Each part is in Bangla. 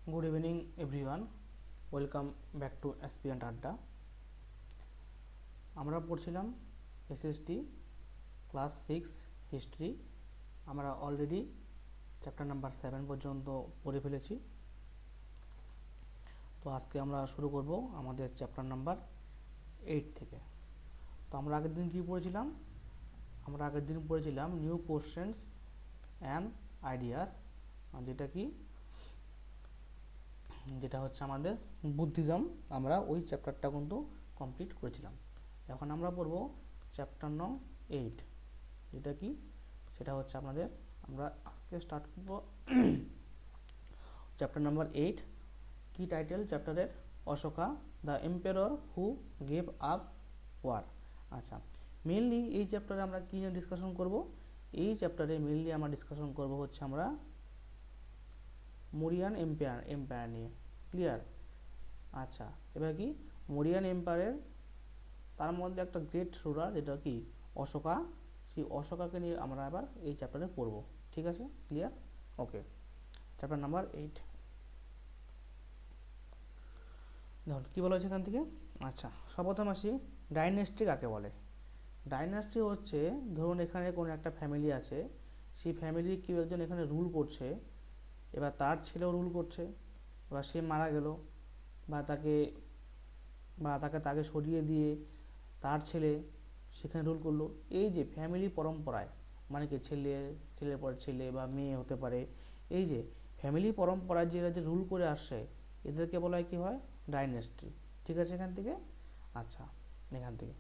Good evening everyone. Welcome back to Aspirant Adda. আমরা পড়ছিলাম এসএসটি ক্লাস 6 হিস্ট্রি। আমরা অলরেডি চ্যাপ্টার নাম্বার 7 পর্যন্ত পড়ে ফেলেছি। তো আজকে আমরা শুরু করব আমাদের চ্যাপ্টার নাম্বার 8 থেকে। তো আমরা আগের দিন কি পড়েছিলাম? আমরা আগের দিন পড়েছিলাম নিউ কোশ্চেন্স অ্যান্ড আইডিয়াস, যেটা হচ্ছে আমাদের বুদ্ধিজম। আমরা ওই চ্যাপ্টারটা কিন্তু কমপ্লিট করেছিলাম। এখন আমরা পড়ব চ্যাপ্টার নং 8, যেটা কি সেটা হচ্ছে আমরা আজকে স্টার্ট করব চ্যাপ্টার নাম্বার 8। কি টাইটেল চ্যাপ্টারের? Ashoka the empire who gave up war. আচ্ছা, মেনলি এই চ্যাপ্টারে আমরা কী নিয়ে ডিসকাশন করব? এই চ্যাপ্টারে মেনলি আমরা ডিসকাশন করব হচ্ছে আমরা মৌরিয়ান এম্পায়ার নিয়ে। ক্লিয়ার? আচ্ছা, এবার কি মৌরিয়ান এম্পায়ারের তার মধ্যে একটা গ্রেট রুলার যেটা কি অশোকা, সেই অশোকাকে নিয়ে আমরা এবার এই চ্যাপ্টারে পড়ব। ঠিক আছে? ক্লিয়ার? ওকে, চ্যাপ্টার নাম্বার 8 দেখুন কী বলা হয়েছে এখান থেকে। আচ্ছা, সর্বপ্রথম আসি, ডাইনেস্টি কাকে বলে? ডাইনেস্টি হচ্ছে, ধরুন এখানে কোনো একটা ফ্যামিলি আছে, সেই ফ্যামিলির কেউ একজন এখানে রুল করছে, এবার তার ছেলেও রুল করছে, এবার সে মারা গেল বা তাকে সরিয়ে দিয়ে তার ছেলে সেখানে রুল করলো। এই যে ফ্যামিলি পরম্পরায়, মানে কি ছেলের পর ছেলে বা মেয়ে হতে পারে, এই যে ফ্যামিলি পরম্পরায় যেটা যে রুল করে আসছে এদেরকে বলা হয় কী হয়? ডাইনেস্টি। ঠিক আছে এখান থেকে? আচ্ছা, এখান থেকে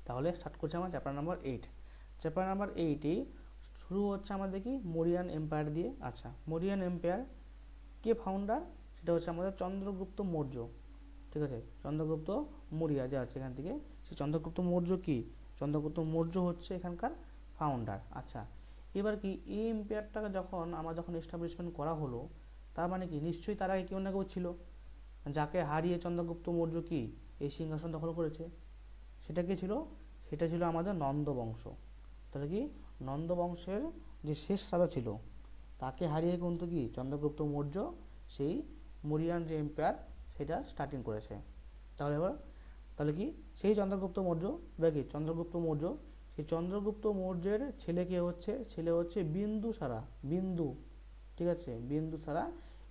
তাহলে স্টার্ট করছি আমার চ্যাপ্টার নাম্বার 8। চ্যাপ্টার নাম্বার 8 শুরু হচ্ছে আমাদের কি মৌরিয়ান এম্পায়ার দিয়ে। আচ্ছা, মৌরিয়ান এম্পায়ার কে ফাউন্ডার? সেটা হচ্ছে আমাদের চন্দ্রগুপ্ত মৌর্য। ঠিক আছে, চন্দ্রগুপ্ত মৌর্য যে আছে এখান থেকে, সেই চন্দ্রগুপ্ত মৌর্য কি? চন্দ্রগুপ্ত মৌর্য হচ্ছে এখানকার ফাউন্ডার। আচ্ছা, এবার কি এই এম্পায়ারটাকে যখন এস্টাবলিশমেন্ট করা হলো, তার মানে কি নিশ্চয়ই তার আগে কেউ না কেউ ছিল, যাকে হারিয়ে চন্দ্রগুপ্ত মৌর্য কি এই সিংহাসন দখল করেছে। সেটা কি ছিল? সেটা ছিল আমাদের নন্দ বংশ। তাহলে কি নন্দ বংশের যে শেষ রাজা ছিল তাকে হারিয়ে কিন্তু কি চন্দ্রগুপ্ত মৌর্য সেই মৌরিয়ান যে এম্পায়ার সেটা স্টার্টিং করেছে। তাহলে কি সেই চন্দ্রগুপ্ত মৌর্য বা কি চন্দ্রগুপ্ত মৌর্য, সেই চন্দ্রগুপ্ত মৌর্যের ছেলে হচ্ছে বিন্দুসারা। ঠিক আছে, বিন্দুসারা।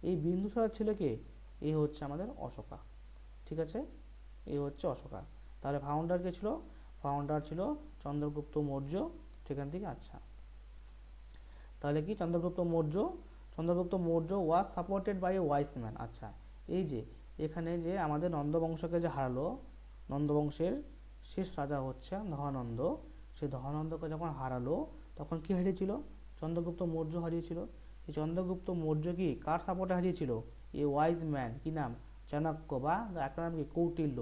এই বিন্দুসারার ছেলেকে এই হচ্ছে আমাদের অশোকা। ঠিক আছে, এই হচ্ছে অশোকা। তাহলে ফাউন্ডার কে ছিল? ফাউন্ডার ছিল চন্দ্রগুপ্ত মৌর্য। সেখান থেকে আচ্ছা, তাহলে কি Chandragupta Maurya was supported by a wise man. আচ্ছা, এই যে এখানে যে আমাদের নন্দবংশকে যে হারালো, নন্দবংশের শেষ রাজা হচ্ছে ধনানন্দ, সেই ধনানন্দকে যখন হারালো তখন কি হারিয়েছিল? চন্দ্রগুপ্ত মৌর্য হারিয়েছিল। এই চন্দ্রগুপ্ত মৌর্য কি কার সাপোর্টে হারিয়েছিল? এ ওয়াইজ ম্যান, কি নাম? চাণক্য, বা একটা নাম কি কৌটিল্য।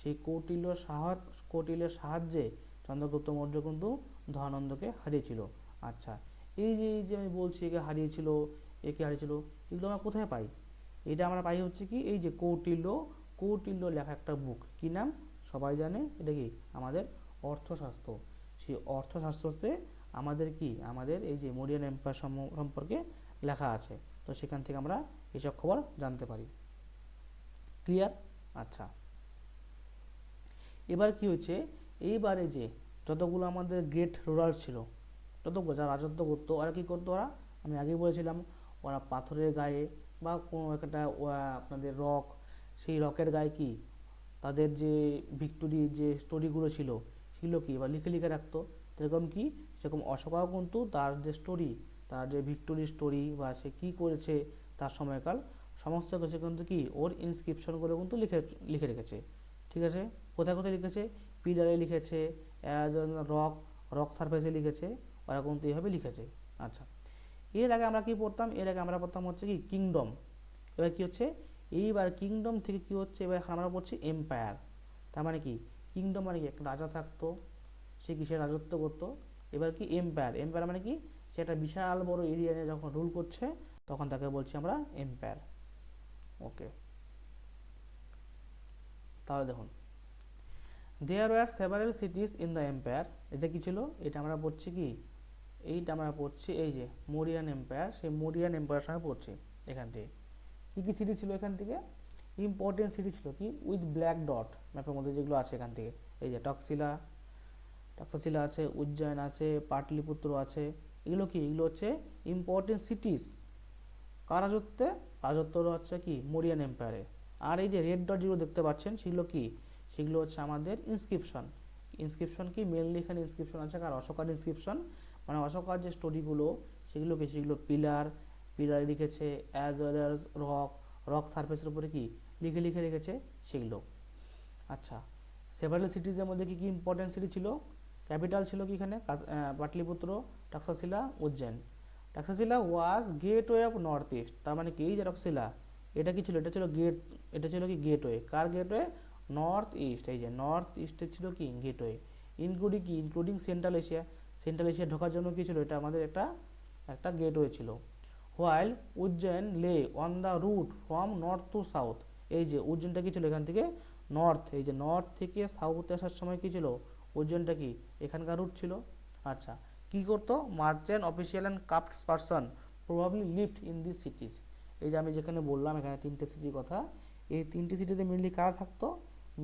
সেই কৌটিল্যের সাহায্যে চন্দ্রগুপ্ত মৌর্য কিন্তু ধনানন্দকে হারিয়েছিল। আচ্ছা, এই যে আমি বলছি একে হারিয়েছিল, এগুলো আমরা কোথায় পাই? এটা আমরা পাই হচ্ছে কি এই যে কৌটিল্য লেখা একটা বুক, কি নাম? সবাই জানে, এটা কি আমাদের অর্থশাস্ত্র। সেই অর্থশাস্ত্রতে আমাদের এই যে মৌরিয়ান এম্পায়ার সম্পর্কে লেখা আছে। তো সেখান থেকে আমরা এইসব খবর জানতে পারি। ক্লিয়ার? আচ্ছা, এবার কি হয়েছে, এইবারে যে যতগুলো আমাদের গ্রেট রুলার ছিল, যতগুলো যারা রাজত্ব করতো, ওরা কী করতো? আমি আগেই বলেছিলাম, ওরা পাথরের গায়ে বা কোনো একটা আপনাদের সেই রকের গায়ে কি তাদের যে ভিক্টোরি যে স্টোরিগুলো ছিল কি বা লিখে রাখতো। সেরকম অশোকাও কিন্তু তার যে ভিক্টোরি স্টোরি বা সে কী করেছে তার সময়কাল সমস্ত কিছু কিন্তু কি ওর ইনস্ক্রিপশনগুলো কিন্তু লিখে রেখেছে। ঠিক আছে, কোথায় কোথায় লিখেছে? পিলারে লিখেছে, রক সারফেসে লিখেছে, ওরা কিন্তু এইভাবে লিখেছে। আচ্ছা, এর আগে আমরা কি পড়তাম? এর আগে আমরা পড়তাম হচ্ছে কি কিংডম। এবার কি হচ্ছে, এইবার কিংডম থেকে কি হচ্ছে, এবার আমরা পড়ছি এম্পায়ার। তার মানে কি কিংডম মানে কি একটা রাজা থাকতো, সে কিসে রাজত্ব করতো। এবার কি এম্পায়ার মানে কি সে একটা বিশাল বড় এরিয়া নিয়ে যখন রুল করছে তখন তাকে বলছি আমরা এম্পায়ার। ওকে, তাহলে দেখুন, there were several cities in the empire. এটা কি ছিল? এটা আমরা পড়ছি কি এই যে মৌরিয়ান এম্পায়ার, সেই মৌরিয়ান এম্পায়ার সঙ্গে পড়ছি এখান থেকে। কী কী সিটি ছিল এখান থেকে? ইম্পর্টেন্ট সিটি ছিল কি উইথ ব্ল্যাক ডট ম্যাপের মধ্যে যেগুলো আছে এখান থেকে, এই যে তক্ষশিলা আছে, উজ্জয়ন আছে, পাটলিপুত্র আছে, এগুলো কি, এগুলো হচ্ছে ইম্পর্টেন্ট সিটিস। কার রাজত্বে? রাজত্ব হচ্ছে কি মৌরিয়ান এম্পায়ারে। আর এই যে রেড ডট যেগুলো দেখতে পাচ্ছেন সেগুলো কি, সেগুলো হচ্ছে আমাদের ইনস্ক্রিপশন কি মেনলি এখানে ইনস্ক্রিপশন আছে কার, অশোকার ইনস্ক্রিপশন, মানে অশোকার যে স্টোরিগুলো সেগুলো পিলারে লিখেছে, অ্যাজ ওয়েল অ্যাজ রক সারফেসের উপরে কি লিখে রেখেছে সেগুলো। আচ্ছা, সেভারাল সিটিজের মধ্যে কি কি ইম্পর্টেন্ট সিটি ছিল? ক্যাপিটাল ছিল কি এখানে পাটলিপুত্র, তক্ষশিলা, উজ্জয়ন। তক্ষশিলা ওয়াজ গেটওয়ে অফ নর্থ ইস্ট, তার মানে কি এই যে তক্ষশিলা এটা কি ছিল, এটা ছিল কি গেটওয়ে, কার গেটওয়ে? নর্থ ইস্ট, এই যে নর্থ ইস্টে ছিল কি গেটওয়ে, ইনক্লুডিং সেন্ট্রাল এশিয়া ঢোকার জন্য কি ছিল, এটা আমাদের একটা গেটওয়ে ছিল। While Ujjain lay on the route from north to south, এই যে উজ্জয়নটা কি ছিল এখান থেকে নর্থ, এই যে নর্থ থেকে সাউথে আসার সময় কি ছিল, উজ্জয়নটা কি এখানকার রুট ছিল। আচ্ছা, কি করতো? Merchant, official and craft person probably lived in this cities. এই যে আমি যেখানে বললাম এখানে 3টে সিটির কথা, এই 3টে সিটিতে মেনলি কারা থাকতো?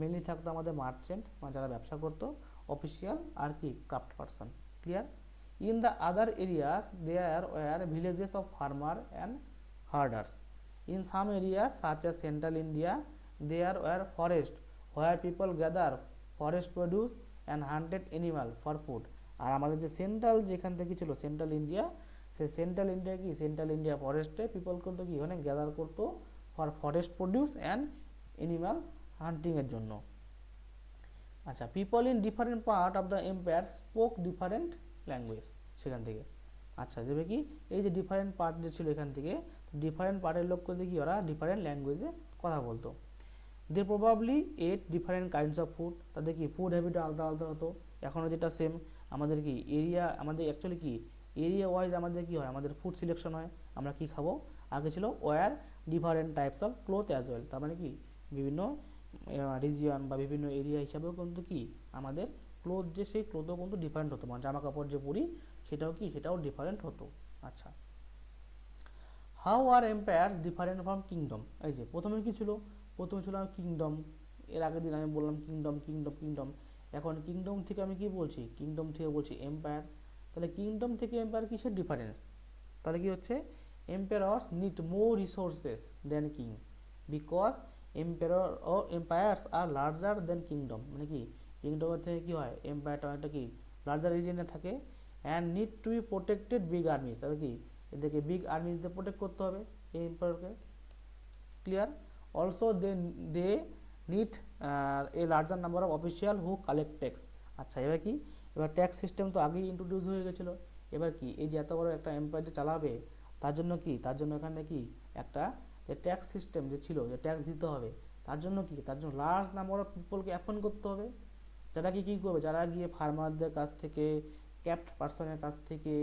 মেনলি থাকতো আমাদের মার্চেন্ট, মানে যারা ব্যবসা করতো, অফিসিয়াল আর কি craft person. Clear? In the other areas there were villages of farmer and herders. In some areas such as central India there were forests where people gather forest produce and hunted animal for food। আর আমাদের যে সেন্ট্রাল যেখান থেকে ছিল সেন্ট্রাল ইন্ডিয়া, সেই সেন্ট্রাল ইন্ডিয়া ফরেস্টে পিপল করতো কি ওখানে গ্যাদার করতো for forest produce and animal হান্টিংয়ের জন্য। আচ্ছা, people in different part of the empire spoke different language সেখান থেকে। আচ্ছা, দেবে কি এই যে ডিফারেন্ট পার্ট যে ছিল এখান থেকে, ডিফারেন্ট পার্টের লোক করতে কি ওরা ডিফারেন্ট ল্যাঙ্গুয়েজে কথা বলতো। They probably ate different kinds of food, তাদের কি ফুড হ্যাবিট আলাদা আলাদা হতো। এখনও যেটা সেম, আমাদের কি আমাদের অ্যাকচুয়ালি কি এরিয়া ওয়াইজ আমাদের কি হয়, আমাদের ফুড সিলেকশন হয়, আমরা কি খাবো। আগে ছিল were different types of cloth as well, তার মানে কি বিভিন্ন রিজিয়ন বা বিভিন্ন এরিয়া হিসাবেও কিন্তু কি আমাদের ক্লোথ যে সেই ক্লোথও কিন্তু ডিফারেন্ট হতো, মানে জামা কাপড় যে পরি সেটাও ডিফারেন্ট হতো। আচ্ছা, how are empires different from kingdom? এই যে প্রথমে কি ছিল, কিংডম। এর আগের দিন আমি বললাম কিংডম। এখন কিংডম থেকে আমি কি বলছি, কিংডম থেকে বলছি এম্পায়ার। তাহলে কিংডম থেকে এম্পায়ার কিসের ডিফারেন্স? তাহলে কি হচ্ছে, empires need more resources than king because empires are larger than kingdom. মানে কি কিংডমের থেকে কি হয়, এম্পায়ারটা অনেকটা কি লার্জার এরিয়া থাকে, and need to be protected big armies. তাহলে কি এদেরকে বিগ আর্মিজ দিয়ে প্রোটেক্ট করতে হবে এই এম্পায়ারকে। Clear? Also they need a larger number of official who collect tax. আচ্ছা, এবার ট্যাক্স সিস্টেম তো আগেই ইন্ট্রোডিউস হয়ে গেছিলো। এবার কি এই যে এত বড় একটা এম্পায়ার যে চালাবে, তার জন্য এখানে কি একটা যে ট্যাক্স সিস্টেম যে ছিল, যে ট্যাক্স দিতে হবে, তার জন্য লার্জ নাম্বার অফ পিপলকে অ্যাপয়েন্ট করতে হবে, যারা কি করবে, যারা গিয়ে ফার্মারদের কাছ থেকে, ক্যাপ্ট পার্সনের কাছ থেকে,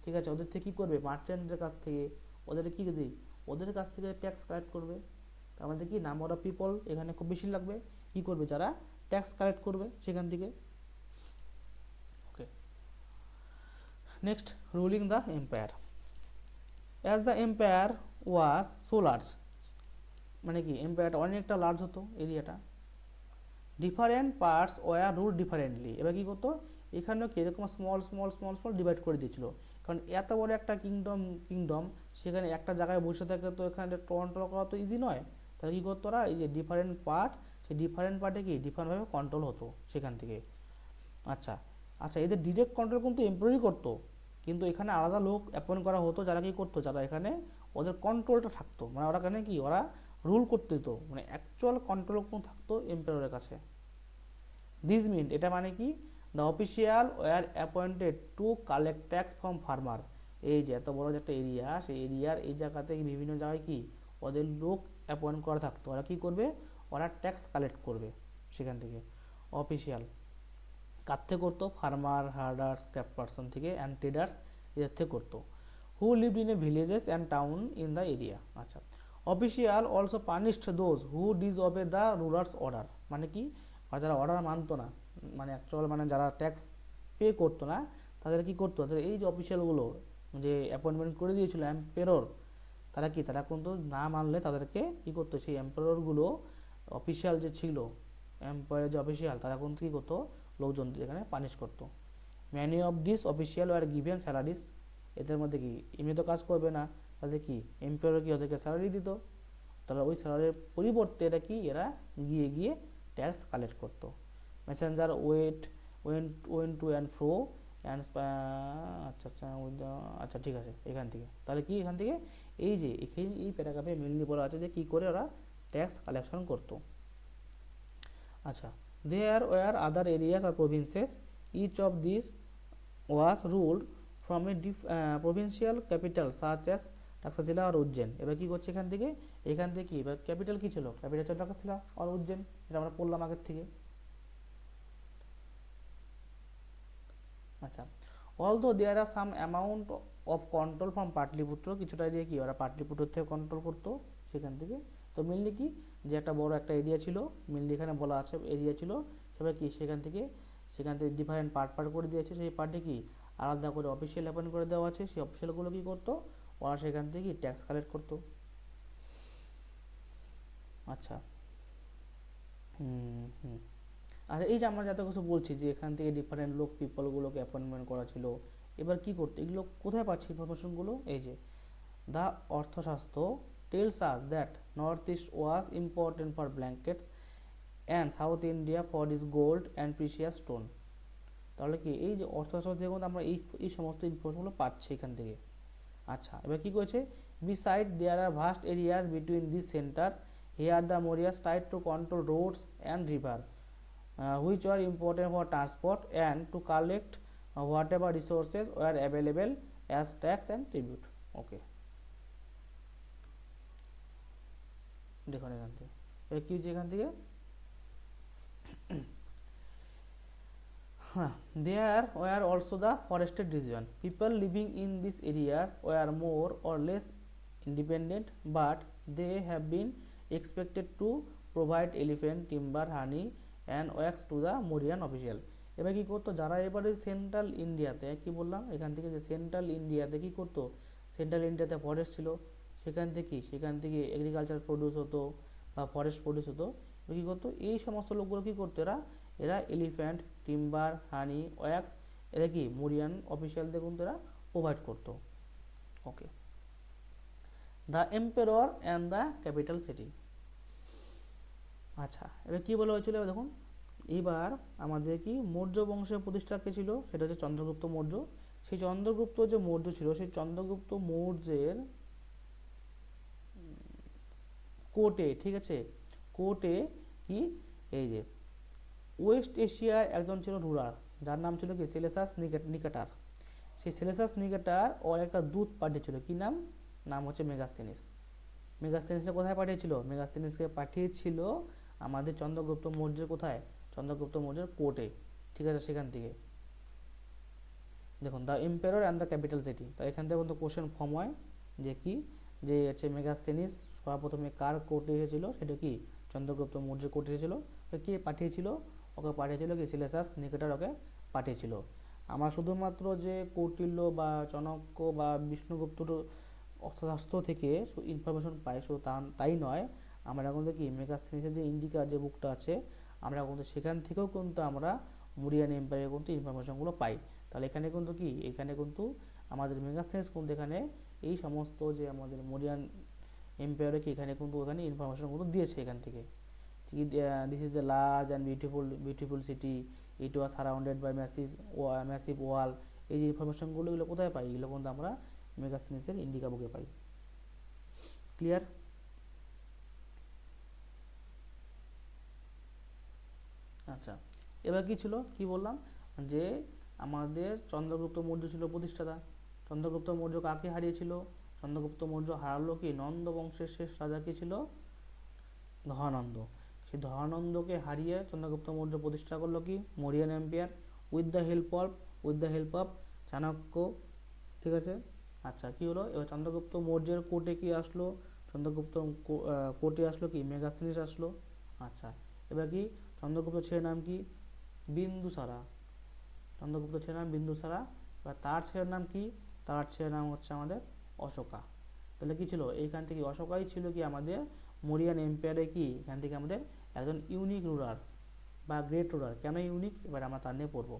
ঠিক আছে, ওদের থেকে কী করবে, মার্চেন্টদের কাছ থেকে, ওদের কাছ থেকে ট্যাক্স কালেক্ট করবে। তার মধ্যে কি নাম্বার অফ পিপল এখানে খুব বেশি লাগবে, কি করবে, যারা ট্যাক্স কালেক্ট করবে সেখান থেকে। Okay, next, ruling the empire. As the empire was so large, মানে কি এম্পায়ারটা অনেকটা লার্জ হতো এরিয়াটা, different parts were rule differently. এবার কী করতো, এখানেও কি এরকম স্মল ডিভাইড করে দিয়েছিল, কারণ এত বড় একটা কিংডম সেখানে একটা জায়গায় বসে থাকে, তো এখানে কন্ট্রোল করা তো ইজি নয়। তাহলে কী করতো ওরা, এই যে ডিফারেন্ট পার্ট, সেই ডিফারেন্ট পার্টে কি ডিফারেন্টভাবে কন্ট্রোল হতো সেখান থেকে। আচ্ছা, এদের ডিরেক্ট কন্ট্রোল কিন্তু এমপ্লয়ি করতো, কিন্তু এখানে আলাদা লোক অ্যাপয়েন্ট করা হতো, যারা কি করতো, যারা এখানে ওদের কন্ট্রোলটা থাকতো, মানে ওরা এখানে কি ওরা রুল করতে দিত, মানে অ্যাকচুয়াল কন্ট্রোল থাকতো এম্পায়ারের কাছে। দিস মিন, এটা মানে কি, the official war appointed to collect tax from farmer. এই যে এত বড় যে একটা এরিয়া, সেই এরিয়ার এই জায়গাতে বিভিন্ন জায়গায় কি ওদের লোক অ্যাপয়েন্ট করা থাকতো, ওরা কি করবে, ওরা ট্যাক্স কালেক্ট করবে সেখান থেকে। অফিসিয়াল কার থেকে করতো, ফার্মার, হার্ডার্স, ক্রাফট পার্সন থেকে, অ্যান্ড ট্রেডার্স এদের থেকে করতো। Who lived in a villages and town in the area. আচ্ছা, official also punished those who disobey the rulers order. মানে কি, যারা অর্ডার মানতো না, মানে অ্যাকচুয়াল মানে যারা ট্যাক্স পে করতো না, তাদের কি করতো, তাদের এই যে অফিসিয়ালগুলো যে অ্যাপয়েন্টমেন্ট করে দিয়েছিল এম্পেরর, তারা কি, তারা কিন্তু না মানলে তাদেরকে কি করতো, সেই এম্পায়ারগুলো অফিসিয়াল যে ছিল, এম্পায়ার যে অফিসিয়াল, তারা কিন্তু কী করতো, লোকজন এখানে পানিশ করতো। Many of this official are given salaries, এদের মধ্যে কি এমনি তো কাজ করবে না, তাদের কি এম্পায়ার কি ওদেরকে স্যালারি দিত, তাহলে ওই স্যালারির পরিবর্তে এটা কি এরা গিয়ে গিয়ে ট্যাক্স কালেক্ট করতো। Messenger went to and ফ্রো and আচ্ছা আচ্ছা আচ্ছা ঠিক আছে, এখান থেকে তাহলে কি, এখান থেকে এই যে এখানে এই প্যারাগ্রাফে মেনলি বলা আছে যে কী করে ওরা ট্যাক্স কালেকশন করতো। আচ্ছা, দেয়ার ওয়ার আদার এরিয়াস আর provinces, each of this was ruled from a provincial capital such as Taxila আর উজ্জেন। এবার কী করছে এখান থেকে কি, এবার ক্যাপিটাল কী ছিল, ক্যাপিটাল ছিল টাক্সাশিলা আর উজ্জেন, এটা আমরা পড়লাম আগের থেকে। আচ্ছা, although there are some amount of control from Pataliputra, কিছুটা এরিয়া কি ওরা পাটলিপুত্র থেকে কন্ট্রোল করতো সেখান থেকে। তো মেনলি কি, যে একটা বড় একটা এরিয়া ছিল, মেনলি এখানে বলা আছে এরিয়া ছিল, সেবার কি সেখান থেকে ডিফারেন্ট পার্ট করে দিয়েছে, সেই পার্টে কি আলাদা করে অফিসিয়াল অ্যাপয়েন্ট করে দেওয়া আছে, সেই অফিসিয়ালগুলো কী করতো, ওরা সেখান থেকে ট্যাক্স কালেক্ট করতো। আচ্ছা, হুম হুম আচ্ছা, এই যে আমরা যত কিছু বলছি যে এখান থেকে ডিফারেন্ট পিপলগুলোকে অ্যাপয়েন্টমেন্ট করা ছিল, এবার কি করতে, এগুলো কোথায় পাচ্ছি ইনফরমেশনগুলো, এই যে the Arthashastra tells us that north east was important for blankets and south India for is gold and precious stone. তাহলে কি এই যে অর্থশাস্ত্র থেকে আমরা এই সমস্ত ইনফরমেশনগুলো পাচ্ছি এখান থেকে। আচ্ছা, এবার কী করেছে, beside there are vast areas between this centre, here the Mauryas tried to control roads and river which were important for transport and to collect whatever resources were available as tax and tribute. Okay, দেখুন এখান থেকে কি হচ্ছে, এখান থেকে there were also the forested region. People living in these areas were more or less independent, but they have been expected to provide elephant timber, honey and wax to the Mauryan official. এবার কী করতো, যারা এবারে সেন্ট্রাল ইন্ডিয়াতে, কি বললাম এখান থেকে, যে সেন্ট্রাল ইন্ডিয়াতে কী করতো, সেন্ট্রাল ইন্ডিয়াতে ফরেস্ট ছিল, সেখান থেকে এগ্রিকালচার প্রডিউস হতো বা ফরেস্ট প্রডিউস হতো। কী করতো, এই সমস্ত লোকগুলো কী করতো, এরা এলিফ্যান্ট, টিম্বার, হানি, ওয়্যাক্স, এরা কি মরিয়ান অফিসিয়ালদের কিন্তু এরা প্রোভাইড করতো। Okay, the emperor and the capital city. আচ্ছা, এবার কী বলা হয়েছিল, এবার দেখুন, এবার আমাদের কি মৌর্য বংশের প্রতিষ্ঠা কে ছিল, সেটা হচ্ছে চন্দ্রগুপ্ত মৌর্য। সেই চন্দ্রগুপ্ত যে মৌর্য ছিল, সেই চন্দ্রগুপ্ত মৌর্যের কোর্টে, ঠিক আছে, কোর্টে কি, এই যে ওয়েস্ট এশিয়ার একজন ছিল রুলার, যার নাম ছিল কি সেলেসাস নিকেটার। সেই সেলেসাস নিকেটার ওর একটা দূত পাঠিয়েছিল, কি নাম, নাম হচ্ছে মেগাস্থেনিস। মেগাস্থেনিসকে কোথায় পাঠিয়েছিল, মেগাস্থেনিসকে পাঠিয়েছিল আমাদের চন্দ্রগুপ্ত মৌর্যের কোথায়, চন্দ্রগুপ্ত মৌর্যের কোর্টে, ঠিক আছে। সেখান থেকে দেখুন, the empire and the capital city, তাই এখান থেকে কিন্তু কোশ্চেন ফর্ম হয় যে কি, যে হচ্ছে মেগাস্থেনিস সর্বপ্রথমে কার কোর্টে এসেছিল, সেটা কি চন্দ্রগুপ্ত মৌর্যের কোর্টে এসেছিল। কে পাঠিয়েছিল, ওকে পাঠিয়েছিল কি সিলেসাস নিকেটার, ওকে পাঠিয়েছিল। আমরা শুধুমাত্র যে কৌটিল্য বা চাণক্য বা বিষ্ণুগুপ্তর অর্থশাস্ত্র থেকে ইনফরমেশন পাই, শুধু তাই নয়, আমরা কিন্তু কি মেগাস্থেনিসের যে ইন্ডিকা যে বুকটা আছে, আমরা কিন্তু সেখান থেকেও কিন্তু আমরা মৌরিয়ান এম্পায়ারের কিন্তু ইনফরমেশনগুলো পাই। তাহলে এখানে কিন্তু কি, এখানে কিন্তু আমাদের মেগাস্থেনিস কিন্তু এখানে এই সমস্ত যে আমাদের মৌরিয়ান এম্পায়ারে কি এখানে কিন্তু ওখানে ইনফরমেশনগুলো দিয়েছে এখান থেকে। This is the large and beautiful city, it was surrounded by massive wall. এই যে ইনফরমেশনগুলো এগুলো কোথায় পাই, এগুলো কিন্তু আমরা মেগাস্থেনিসের ইন্ডিকা বুকে পাই। ক্লিয়ার? আচ্ছা, এবার কি ছিল, কি বললাম, যে আমাদের চন্দ্রগুপ্ত মৌর্য ছিল প্রতিষ্ঠাতা। চন্দ্রগুপ্ত মৌর্য কাকে হারিয়েছিল, চন্দ্রগুপ্ত মৌর্য হারালো কি নন্দ বংশের শেষ রাজা কি ছিল, ধনানন্দ। সেই ধনানন্দকে হারিয়ে চন্দ্রগুপ্ত মৌর্য প্রতিষ্ঠা করলো কি Mauryan empire, with the help of Chanakya, ঠিক আছে। আচ্ছা, কি হলো, এবার চন্দ্রগুপ্ত মৌর্যের কোর্টে কি আসলো, চন্দ্রগুপ্ত কোর্টে আসলো কি মেগাস্থেনিস আসলো। আচ্ছা, এবার কি চন্দ্রগুপ্ত ছেলের নাম কি, বিন্দুসারা। চন্দ্রগুপ্ত ছেলের নাম বিন্দুসারা। এবার তার ছেলের নাম কি, তার ছেলের নাম হচ্ছে আমাদের অশোকা। তাহলে কি ছিল, এইখান থেকে অশোকাই ছিল কি আমাদের মৌরিয়ান এম্পায়ারে কি এখান থেকে আমাদের একজন ইউনিক রুলার বা গ্রেট রুলার। কেন ইউনিক, এবার আমরা তার নিয়ে পড়বো।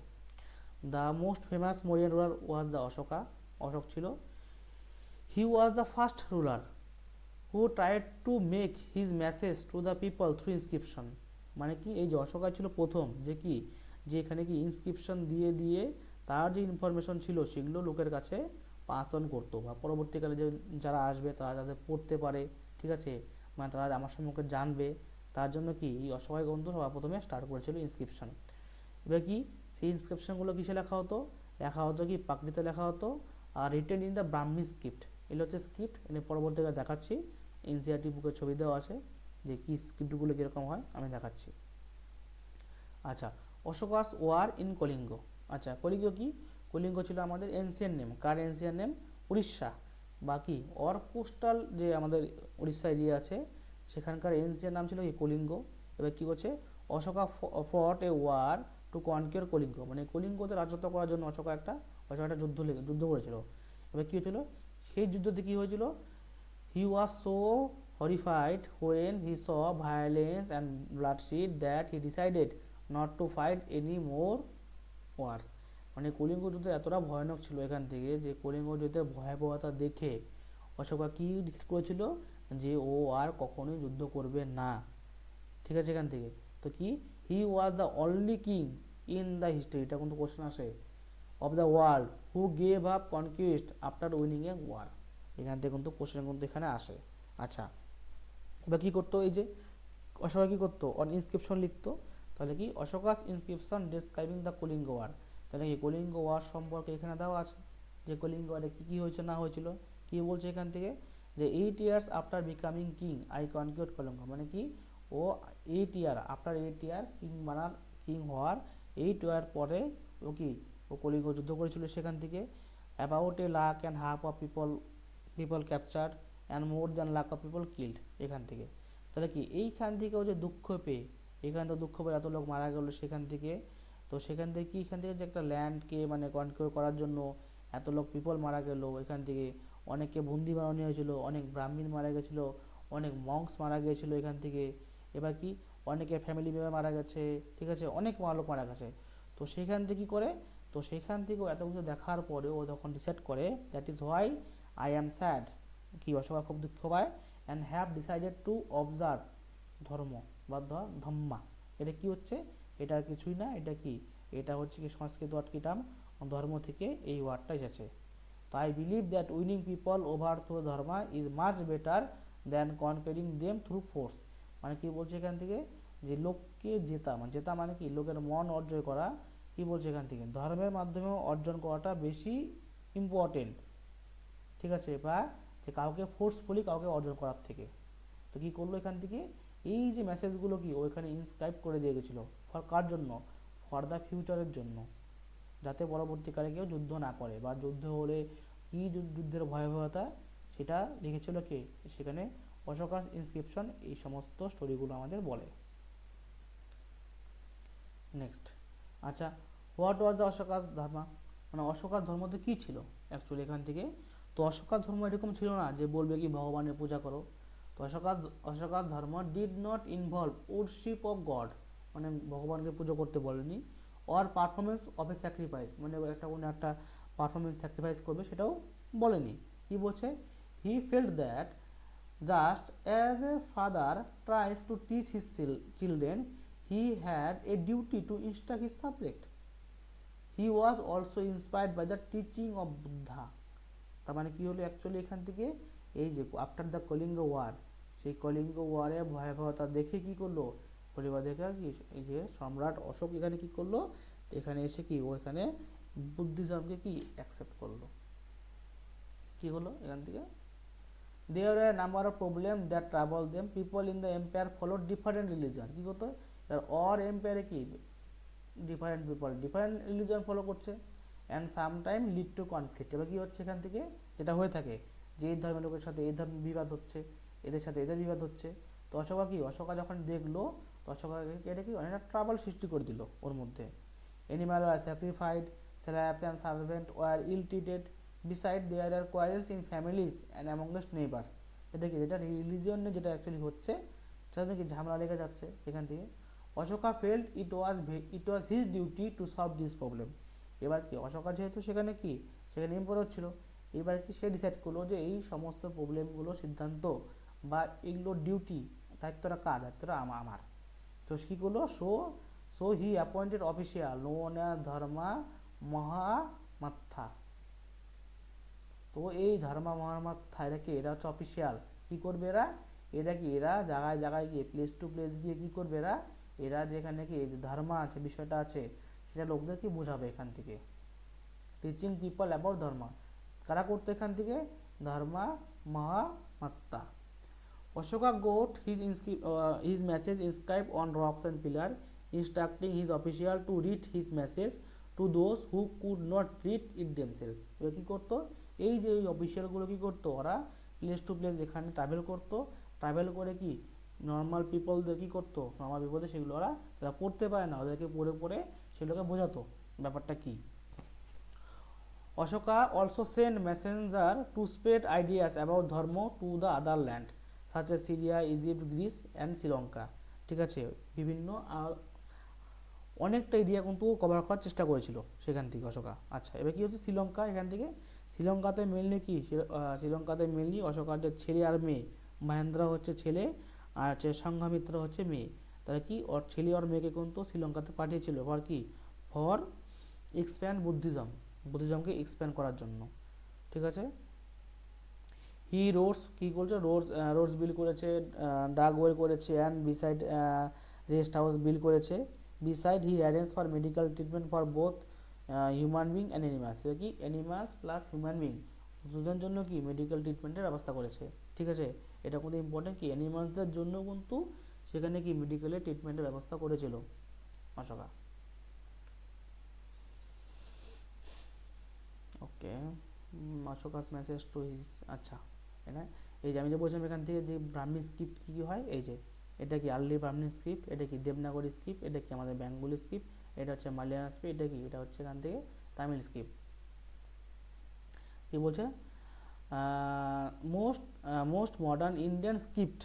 The most famous Mauryan ruler was the Ashoka, Ashok ছিল। He was the first ruler who tried to make his message to the people through inscription. মানে কি, এই যে অশোকা ছিল প্রথম যে কি, যে এখানে কি ইনস্ক্রিপশন দিয়ে দিয়ে তার যে ইনফরমেশন ছিল সেগুলো লোকের কাছে পাস অন করতো, বা পরবর্তীকালে যে যারা আসবে তারা যাতে পড়তে পারে, ঠিক আছে, মানে তারা আমার সম্পর্কে জানবে, তার জন্য কি এই অসহায় গ্রন্থ সবার প্রথমে স্টার্ট করেছিল ইনস্ক্রিপশন। এবার কি সেই ইনস্ক্রিপশনগুলো কিসে লেখা হতো, লেখা হতো কি প্রাকৃতে লেখা হতো, আর written in the Brahmi script. এগুলো হচ্ছে স্ক্রিপ্ট, এর পরবর্তীকালে দেখাচ্ছি, এনসিআরটি বুকের ছবি দেওয়া আছে যে কি স্ক্রিপ্টগুলো কীরকম হয় আমি দেখাচ্ছি। আচ্ছা, অশোকাস ওয়ার ইন কলিঙ্গ। আচ্ছা, কলিঙ্গ কি, কলিঙ্গ ছিল আমাদের এনসিয়ান নেম, কার এনসিয়ান নেম, উড়িষ্যা, বা কি অর কোস্টাল যে আমাদের উড়িষ্যা এরিয়া আছে সেখানকার এনসিয়ান নাম ছিল কি কলিঙ্গ। এবার কী করছে, অশোকা ফট এ ওয়ার টু কনকিওর কলিঙ্গ, মানে কলিঙ্গতে রাজত্ব করার জন্য অশোকা একটা যুদ্ধ করেছিল। এবার কী হয়েছিল, সেই যুদ্ধতে কী হয়েছিল, he was so horrified when he saw violence and bloodshed that he decided not to fight any more wars. মানে কলিঙ্গ যুদ্ধ এতটা ভয়ানক ছিল এখান থেকে, যে কলিঙ্গ যুদ্ধের ভয়াবহতা দেখে অশোকা কি ডিসাইড করেছিল, যে ও আর কখনোই যুদ্ধ করবে না, ঠিক আছে। এখান থেকে তো কি, he was the only king in the history, এটা কিন্তু কোশ্চেন আসে, of the world who gave up conquest after winning a war. এখান থেকে কিন্তু কোশ্চেন কিন্তু এখানে আসে। আচ্ছা, এবার কী করতো, এই যে অশোকা কী করতো, অন ইনস্ক্রিপশন লিখতো। তাহলে কি Ashoka's inscription describing the Kalinga war, তাহলে কি কলিঙ্গ ওয়ার সম্পর্কে এখানে দেওয়া আছে, যে কলিঙ্গ ওয়ারে কী কী হয়েছে না হয়েছিল। কী বলছে এখান থেকে, যে 8 years after becoming king I conquered Kalinga, মানে কি ও 8 year আফটার 8 year কিং হওয়ার 8 year পরে ও কি ও কলিঙ্গ যুদ্ধ করেছিল সেখান থেকে। About a lakh and half of people captured and more than lakh of people killed, এখান থেকে। তাহলে কি এইখান থেকে ও যে দুঃখ পেয়ে, এখান থেকে দুঃখ পেয়ে এত লোক মারা গেল সেখান থেকে, তো সেখান থেকে কি এখান থেকে যে একটা ল্যান্ডকে মানে কনকিউর করার জন্য এত লোক পিপল মারা গেল, এখান থেকে অনেককে বন্দি বানানো হয়েছিল, অনেক ব্রাহ্মণ মারা গেছিলো, অনেক মঙ্কস মারা গিয়েছিলো এখান থেকে। এবার কি অনেকের ফ্যামিলি মেম্বার মারা গেছে, ঠিক আছে, অনেক লোক মারা গেছে। তো সেখান থেকে কী করে, তো সেখান থেকেও এত কিছু দেখার পরে ও তখন ডিসাইড করে, that is why I am sad, কি অশোকা খুব দুঃখ পায়, and have decided to observe ধর্ম বা ধম্মা। এটা কি হচ্ছে, এটা আর কিছুই না, এটা কি, এটা হচ্ছে কি সংস্কৃত ওয়ার্ড কি টার্ম, ধর্ম থেকে এই ওয়ার্ডটা এসেছে। তো I believe that winning people over through Dharma is much better than কনকোয়ারিং them through force. মানে কি বলছে এখান থেকে, যে লোককে জেতা মানে কি লোকের মন অর্জন করা, কি বলছে এখান থেকে, ধর্মের মাধ্যমে অর্জন করাটা বেশি ইম্পর্টেন্ট, ঠিক আছে, বা যে কাউকে ফোর্সফুলি কাউকে অর্জন করার থেকে। তো কী করলো এখান থেকে, এই যে মেসেজগুলো কি ওইখানে ইনস্ক্রাইব করে দিয়ে গেছিলো, ফর কার জন্য, ফর দ্য ফিউচারের জন্য, যাতে পরবর্তীকালে কেউ যুদ্ধ না করে, বা যুদ্ধ হলে কী যুদ্ধের ভয়াবহতা সেটা লিখেছিল কে, সেখানে অশোকাস ইনস্ক্রিপশন এই সমস্ত স্টোরিগুলো আমাদের বলে। নেক্সট, আচ্ছা, হোয়াট ওয়াজ দ্য অশোকাস ধর্মা, মানে অশোকাস ধর্মতে কী ছিল অ্যাকচুয়ালি এখান থেকে। তো অশোকাস ধর্ম এরকম ছিল না যে বলবে কি ভগবানের পূজা করো। তো অশোকাস ধর্ম did not involve worship of god, মানে ভগবানকে পুজো করতে বলেনি, or performance of A sacrifice, মানে কোনো একটা পারফরমেন্স স্যাক্রিফাইস করবে সেটাও বলেনি। কি বলছে, he felt that just as a father tries to teach his children he had a duty to instruct his subject, he was also inspired by the teaching of Buddha. তার মানে কী হলো অ্যাকচুয়ালি এখান থেকে, এই যে আফটার দ্য কলিঙ্গ ওয়ার, সেই কলিঙ্গ ওয়ারের ভয়াবহতা দেখে কী করলো, পরিবার দেখে কি এই যে সম্রাট অশোক এখানে কী করলো, এখানে এসে কি ও এখানে বুদ্ধিজমকে কি অ্যাকসেপ্ট করলো। কী হলো এখান থেকে, there are number of problem that travel them, people in the empire follow different religion. কী করতো, অর এম্পায়ারে কি different people different religion follow করছে, and sometime lead to conflict. এবার কী হচ্ছে এখান থেকে, যেটা হয়ে থাকে যে এই ধর্মের লোকের সাথে এই ধর্মের বিবাদ হচ্ছে, এদের সাথে এদের বিবাদ হচ্ছে। তো অশোকা যখন দেখলো, তো অশোকাকে এটা কি অনেকটা ট্রাবল সৃষ্টি করে দিল ওর মধ্যে। Animal were sacrificed, slaves and servant were ill treated, beside there are quarrels in families and amongst neighbours. এটা কি, যেটা রিলিজিয়ন নিয়ে যেটা অ্যাকচুয়ালি হচ্ছে সেটা থেকে ঝামেলা লেগে যাচ্ছে এখান থেকে। Ashoka felt it was his duty to solve this problem. এবার কি, অশোকা যেহেতু সেখানে কি, সেখানে এম্পারার ছিল, এবার কি সে ডিসাইড করলো যে এই সমস্ত প্রবলেমগুলো সিদ্ধান্ত বা এগুলো ডিউটি, দায়িত্বটা কার, দায়িত্বটা আমার। তো কী করলো, so he appointed official known as Dharma Mahamatta. তো এই ধর্মা মহামাত্থা এরা কি, এরা হচ্ছে অফিসিয়াল। কী করবে এরা, এরা জায়গায় জায়গায় গিয়ে প্লেস টু প্লেস গিয়ে কী করবে এরা যেখানে কি ধর্মা আছে, বিষয়টা আছে, সেটা লোকদেরকে বোঝাবে এখান থেকে। টিচিং পিপল অ্যাবাউট ধর্মা, কারা করতো এখান থেকে, ধর্মা মহামাত্তা। Ashoka got his message inscribed on rocks and pillar, instructing his official to read his message to those who could not read it themselves. এবার কী করতো, এই যে এই অফিসিয়ালগুলো কী করতো, ওরা প্লেস টু প্লেস এখানে ট্রাভেল করতো, ট্রাভেল করে কি নর্মাল পিপলদের কী করতো, নর্মাল পিপলদের সেগুলো ওরা যারা পড়তে পারে না ওদেরকে পড়ে পড়ে সেগুলোকে বোঝাতো ব্যাপারটা কী। Ashoka also sent messenger to spread ideas about ধর্ম to the other land such as Syria, Egypt, Greece and Sri Lanka. ঠিক আছে, বিভিন্ন অনেকটা এরিয়া কিন্তু কভার করার চেষ্টা করেছিল সেখান থেকে অশোকা। আচ্ছা, এবার কী হচ্ছে শ্রীলঙ্কা, এখান থেকে শ্রীলঙ্কাতে মেনলি কি, শ্রীলঙ্কাতে মেনলি অশোকার যে ছেলে আর মেয়ে, মহেন্দ্র হচ্ছে ছেলে আর হচ্ছে সংঘমিত্র হচ্ছে মেয়ে, তারা কি ওর ছেলে আর মেয়েকে কিন্তু শ্রীলঙ্কাতে পাঠিয়েছিল ফর কি, ফর এক্সপ্যান্ড বুদ্ধিজমকে এক্সপ্যান্ড করার জন্য। ঠিক আছে, হি রোডস কী করছে, রোডস বিল করেছে, ডাক ওয়ে করেছে, অ্যান্ড বিসাইড রেস্ট হাউস বিল করেছে। Beside he arrange for medical treatment for both human being and animals. এটা কি, অ্যানিমালস প্লাস হিউম্যান বিং দুজনের জন্য কি মেডিকেল ট্রিটমেন্টের ব্যবস্থা করেছে। ঠিক আছে, এটা কিন্তু ইম্পর্টেন্ট, কি অ্যানিমালসদের জন্য কিন্তু সেখানে কি মেডিকেলের ট্রিটমেন্টের ব্যবস্থা করেছিল অশোকা। ওকে, অশোকাস মেসেজ টু হিজ। আচ্ছা, এটা এই যে আমি যে বলছিলাম এখান থেকে যে ব্রাহ্মী স্ক্রিপ্ট কী কী হয়, এই যে এটা কি আর্লি ব্রাহ্মী স্ক্রিপ্ট, এটা কি দেবনাগরী স্ক্রিপ্ট, এটা কি আমাদের বেঙ্গলি স্ক্রিপ্ট, এটা হচ্ছে মালয়ালম স্ক্রিপ্ট, এটা কি, এটা হচ্ছে এখান থেকে তামিল স্ক্রিপ্ট। কী বলছে, most modern Indian script,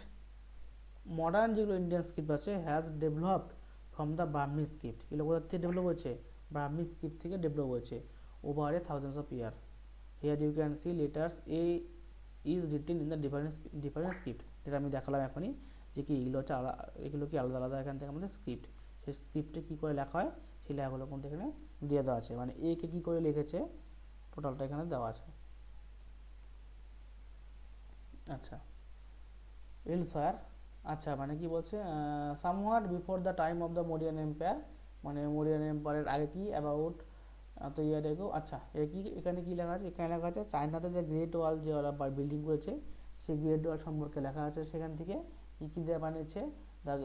modern যেগুলো ইন্ডিয়ান স্ক্রিপ্ট আছে has developed from the Brahmi script. এগুলো কোথা থেকে ডেভেলপ হয়েছে, ব্রাহ্মী স্ক্রিপ্ট থেকে ডেভেলপ হয়েছে over a thousands of year. Here you can see letters A is written in the different script, যেটা আমি দেখালাম এখনই যে কি এগুলো হচ্ছে এগুলো কি আলাদা আলাদা এখান থেকে আমাদের স্ক্রিপ্ট, সেই স্ক্রিপ্টে কী করে লেখা হয় সেই লেখাগুলো কিন্তু এখানে দিয়ে দেওয়া আছে, মানে এ কে কী করে লিখেছে টোটালটা এখানে দেওয়া আছে। আচ্ছা, এলসওয়্যার, আচ্ছা মানে কি বলছে, somewhat before the time of the Mauryan empire, মানে মৌরিয়ান এম্পায়ারের আগে কি, অ্যাবাউট তো ইয়ার এগো। আচ্ছা, এখানে কি লেখা আছে, এখানে লেখা আছে চায়নাতে যে গ্রেট ওয়াল যে ওরা বিল্ডিং করেছে সেই গ্রেট ওয়াল সম্পর্কে লেখা আছে সেখান থেকে কী কী দেওয়া বানিয়েছে।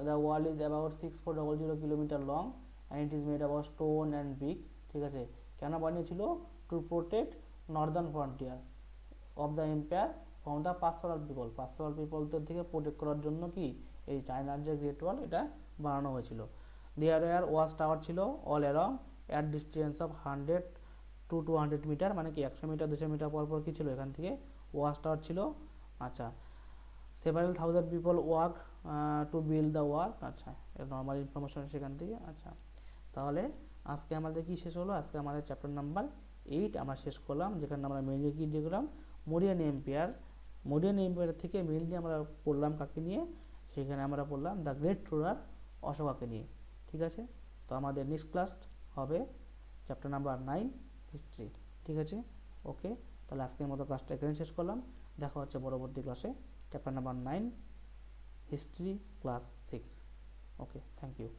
The wall is about 6400 kilometre long and it is made about stone and brick. ঠিক আছে, কেন বানিয়েছিল, to protect northern frontier of the empire from the pastoral পিপলদের থেকে প্রোটেক্ট করার জন্য কি এই চায়নার যে গ্রেট ওয়াল এটা বানানো হয়েছিল। দেয়ার ওয়ার ওয়াচ টাওয়ার ছিল all along at distance of 100 to 200 meter, মানে কি 100 মিটার 200 মিটার পর পর কী ছিল এখান থেকে ওয়াচ টাওয়ার ছিল। আচ্ছা, several thousand people work to build the wall. আচ্ছা, নর্মাল ইনফরমেশন সেখান থেকে। আচ্ছা, তাহলে আজকে আমাদের কি শেষ হলো, আজকে আমাদের চ্যাপ্টার নাম্বার 8 আমরা শেষ করলাম, যেখানে আমরা মেনলি কী দেখলাম, মৌরিয়ান এম্পায়ার থেকে মেনলি আমরা পড়লাম কাকে নিয়ে, সেখানে আমরা পড়লাম দ্য গ্রেট রুলার অশোকাকে নিয়ে। ঠিক আছে, তো আমাদের নেক্সট ক্লাস হবে চ্যাপ্টার নাম্বার 9 হিস্ট্রি। ঠিক আছে, ওকে, তাহলে আজকের মতো ক্লাসটা এখানে শেষ করলাম, দেখা হচ্ছে পরবর্তী ক্লাসে chapter number 9 history class 6। Okay, thank you.